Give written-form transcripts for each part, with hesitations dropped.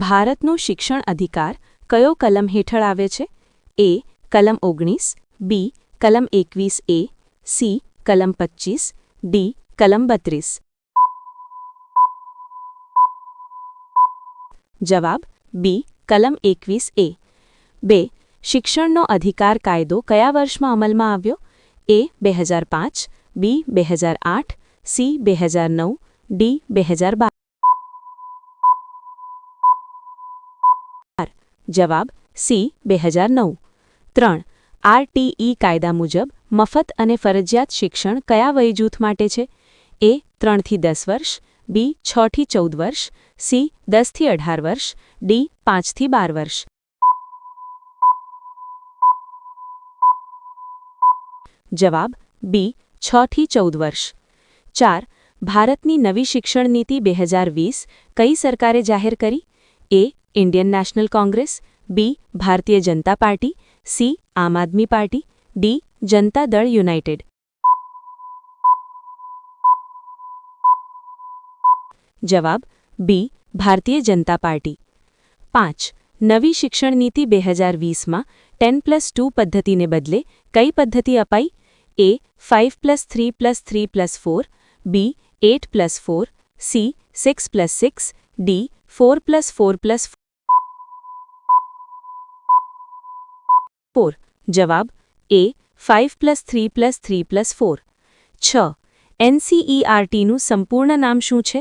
ભારતનો શિક્ષણ અધિકાર કયો કલમ હેઠળ આવે છે? એ. કલમ 19, બી. કલમ 21A, સી. કલમ 25, ડી. કલમ 32. જવાબ બી. કલમ 21A. 2. શિક્ષણનો અધિકાર કાયદો કયા વર્ષમાં અમલમાં આવ્યો? એ. 2005, બી. 2008, સી. 2009, ડી. 2012. જવાબ સી. 2009. 3. આરટીઈ કાયદા મુજબ મફત અને ફરજિયાત શિક્ષણ કયા વયજૂથ માટે છે? એ. 3 થી 10 વર્ષ, બી. 6 થી 14 વર્ષ, સી. 10 થી 18 વર્ષ, ડી. 5 થી 12 વર્ષ. જવાબ બી. 6 થી 14 વર્ષ. 4. ભારતની નવી શિક્ષણ નીતિ 2020 કઈ સરકારે જાહેર કરી? એ. ઇન્ડિયન નેશનલ કોંગ્રેસ, બી. Bharatiya Janata party, C. આમ આદમી party, D. Janata Dal United. જવાબ બી. ભારતીય જનતા પાર્ટી. 5. નવી શિક્ષણ નીતિ 2020માં 10+2 પદ્ધતિને બદલે કઈ પદ્ધતિ અપાઈ? એ. 5+3+3+4, બી. 8+4, સી. 6+6, ડી. 4+4+4. જવાબ એ. 5+3+3+4. 6. એનસીઈઆરટીનું સંપૂર્ણ નામ શું છે?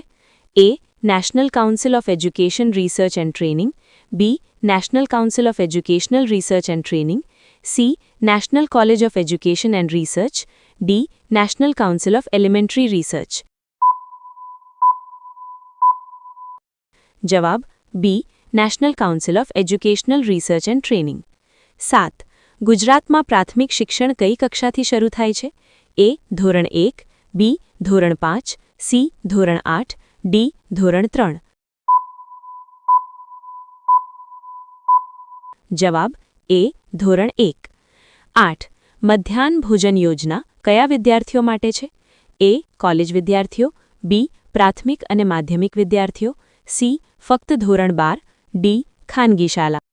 A. National council of education research and training, B. National council of educational research and training, C. National college of education and research, D. National council of elementary research. જવાબ B. National council of educational research and training. 7. ગુજરાતમાં પ્રાથમિક શિક્ષણ કઈ કક્ષાથી શરૂ થાય છે? એ. ધોરણ 1, બી. ધોરણ 5, સી. ધોરણ 8, ડી. ધોરણ 3. જવાબ એ. ધોરણ 1. 8. મધ્યાહન ભોજન યોજના કયા વિદ્યાર્થીઓ માટે છે? એ. કોલેજ વિદ્યાર્થીઓ, બી. પ્રાથમિક અને માધ્યમિક વિદ્યાર્થીઓ, સી. ફક્ત ધોરણ 12, ડી. ખાનગી શાળા.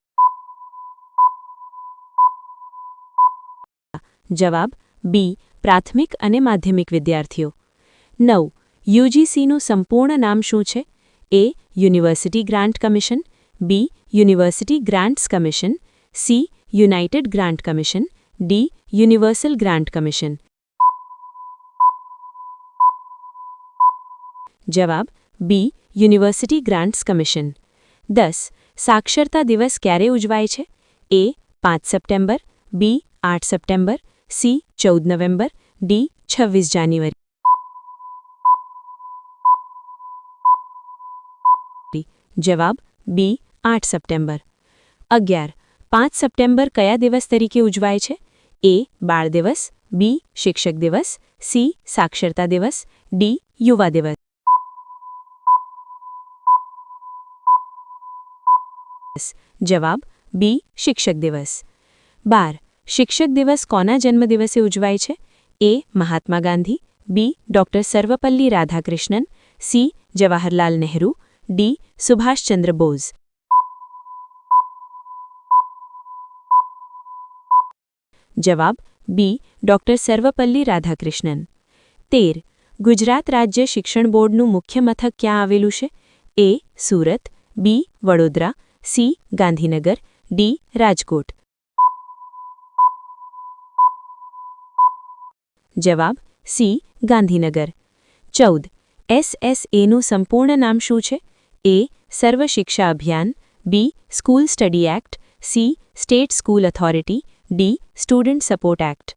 જવાબ બી. પ્રાથમિક અને માધ્યમિક વિદ્યાર્થીઓ. 9. યુજીસીનું સંપૂર્ણ નામ શું છે? A. University grant commission, B. University grants commission, C. United grant commission, D. Universal grant commission. જવાબ બી. University grants commission. 10. સાક્ષરતા દિવસ ક્યારે ઉજવાય છે? એ. 5 સપ્ટેમ્બર, બી. 8 સપ્ટેમ્બર, સી. 14 November, D. 26 જાન્યુઆરી. જવાબ બી. 8 સપ્ટેમ્બર. 11. 5 સપ્ટેમ્બર કયા દિવસ તરીકે ઉજવાય છે? એ. બાળ દિવસ, બી. શિક્ષક દિવસ, સી. સાક્ષરતા દિવસ, ડી. યુવા દિવસ. જવાબ બી. શિક્ષક દિવસ. 12. શિક્ષક દિવસ કોના જન્મદિવસે ઉજવાય છે? A. Mahatma Gandhi, B. Doctor Sarvepalli Radhakrishnan, C. Jawaharlal Nehru, D. Subhash Chandra Bose. જવાબ બી. ડોક્ટર સર્વપલ્લી રાધાકૃષ્ણન. 13. ગુજરાત રાજ્ય શિક્ષણ બોર્ડનું મુખ્ય મથક ક્યાં આવેલું છે? A. Surat, B. Vadodara, C. Gandhinagar, D. Rajkot. જવાબ સી. ગાંધીનગર. 14. એસએસએનું સંપૂર્ણ નામ શું છે? એ. Sarva Shiksha Abhiyan, B. School study act, C. State school authority, D. Student support act.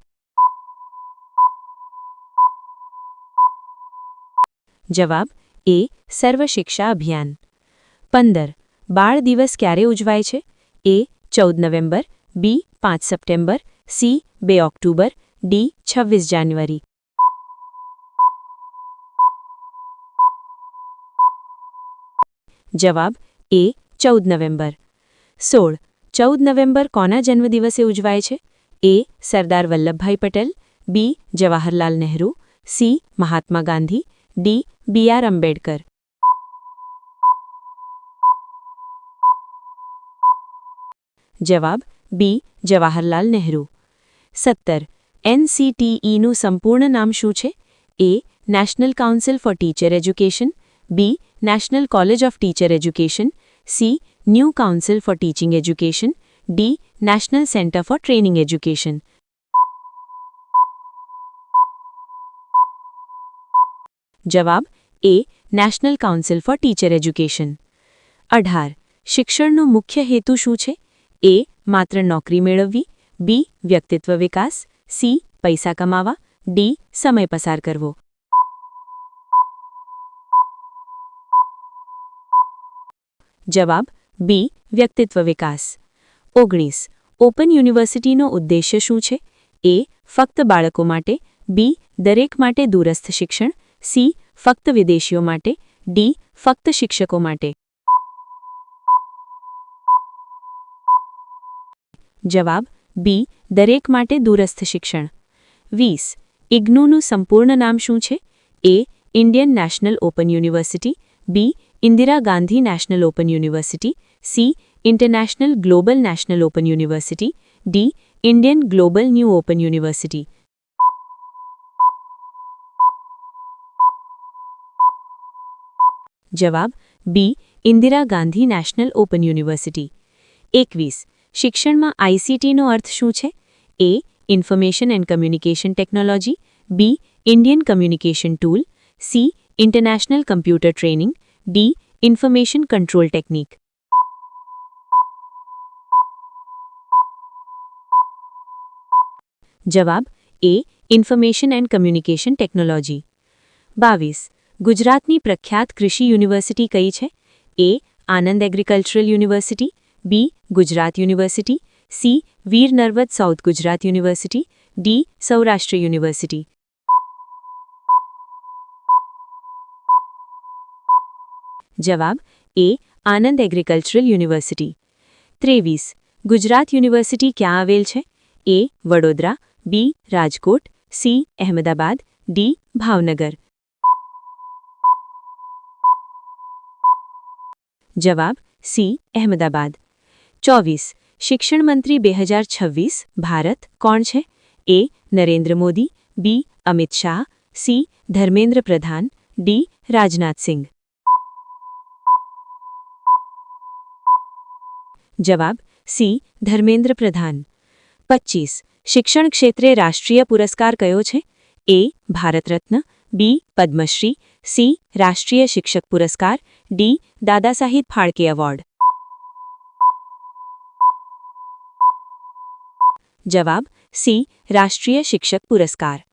જવાબ એ. સર્વ શિક્ષા અભિયાન. 15. બાળ દિવસ ક્યારે ઉજવાય છે? એ. 14 નવેમ્બર, બી. 5 સપ્ટેમ્બર, સી. 2 October, D. 26 જાન્યુઆરી. જવાબ એ. 14 નવેમ્બર. 16. 14 નવેમ્બર કોના જન્મદિવસે ઉજવાય છે? એ. સરદાર વલ્લભભાઈ પટેલ, બી. જવાહરલાલ નહેરુ, સી. મહાત્મા ગાંધી, ડી. બી. આર. આંબેડકર. જવાબ બી જવાહરલાલ નહેરુ. 17. NCTEનું સંપૂર્ણ નામ શું છે? A national council for teacher education, B national college of teacher education, C new council for teaching education, D national centre for training education. જવાબ A national council for teacher education. 18. શિક્ષણનો મુખ્ય હેતુ શું છે? એ માત્ર નોકરી મેળવવી, બી વ્યક્તિત્વ વિકાસ, સી પૈસા કમાવા, ડી સમય પસાર કરવો. જવાબ બી વ્યક્તિત્વ વિકાસ. 19. ઓપન યુનિવર્સિટીનો ઉદ્દેશ્ય શું છે? એ ફક્ત બાળકો માટે, બી દરેક માટે દૂરસ્થ શિક્ષણ, સી ફક્ત વિદેશીઓ માટે, ડી ફક્ત શિક્ષકો માટે. જવાબ બી દરેક માટે દૂરસ્થ શિક્ષણ. 20. ઇગ્નૂનું સંપૂર્ણ નામ શું છે? A Indian national open university, B Indira Gandhi national open university, C international global national open university, D Indian global new open university. જવાબ B Indira Gandhi national open university. 21. શિક્ષણમાં આઈસીટીનો અર્થ શું છે? A information and communication technology, B Indian communication tool, C international computer training, D information control technique. જવાબ A information and communication technology. 22. ગુજરાતની પ્રખ્યાત કૃષિ યુનિવર્સિટી કઈ છે? એ Anand agricultural university, B Gujarat university, C Veer Narmad south Gujarat university, D Saurashtra university. જવાબ A Anand agricultural university. 23. Gujarat university ક્યાં આવેલ છે? A Vadodara, B Rajkot, C Ahmedabad, D Bhavnagar. જવાબ સી અહેમદાબાદ. 24. શિક્ષણ મંત્રી 2026 ભારત કોણ છે? એ નરેન્દ્ર મોદી, બી અમિત શાહ, સી ધર્મેન્દ્ર પ્રધાન, ડી રાજનાથ સિંઘ. જવાબ સી ધર્મેન્દ્ર પ્રધાન. 25. શિક્ષણ ક્ષેત્રે રાષ્ટ્રીય પુરસ્કાર કયો છે? એ ભારત રત્ન, બી પદ્મશ્રી, સી રાષ્ટ્રીય શિક્ષક પુરસ્કાર, ડી દાદા સાહેબ ફાળકે એવોર્ડ. જવાબ સી રાષ્ટ્રીય શિક્ષક પુરસ્કાર.